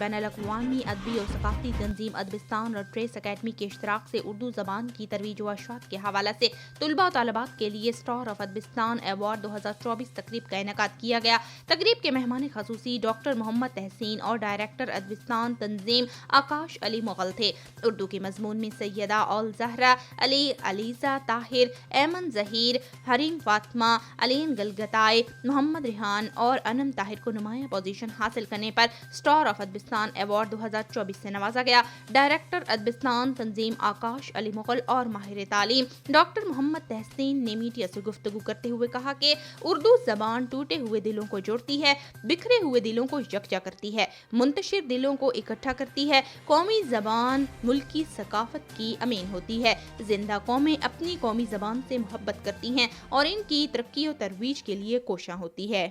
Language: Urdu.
بین الاقوامی ادبی اور ثقافتی تنظیم ادبستان اور پریس اکیڈمی کے اشتراک سے اردو زبان کی ترویج و اشاعت کے حوالے سے طلباء و طالبات کے لیے اسٹار آف ادبستان ایوارڈ 2024 تقریب کا انعقاد کیا گیا۔ تقریب کے مہمان خصوصی ڈاکٹر محمد تحسین اور ڈائریکٹر ادبستان تنظیم آکاش علی مغل تھے۔ اردو کے مضمون میں سیدہ اول زہرا علی، علیزہ طاہر، ایمن ظہیر، حریم فاطمہ، علین گلگتائے، محمد ریحان اور انم طاہر کو نمایاں پوزیشن حاصل کرنے پر اسٹار آف ادبستان ایوارڈ 2024 سے نوازا گیا۔ ڈائریکٹر ادبستان تنظیم آکاش علی مغل اور ماہر تعلیم ڈاکٹر محمد تحسین نے میڈیا سے گفتگو کرتے ہوئے کہا کہ اردو زبان ٹوٹے ہوئے دلوں کو جوڑتی ہے، بکھرے ہوئے دلوں کو یکجا کرتی ہے، منتشر دلوں کو اکٹھا کرتی ہے۔ قومی زبان ملکی ثقافت کی امین ہوتی ہے۔ زندہ قومیں اپنی قومی زبان سے محبت کرتی ہیں اور ان کی ترقی و ترویج کے لیے کوشاں ہوتی ہے۔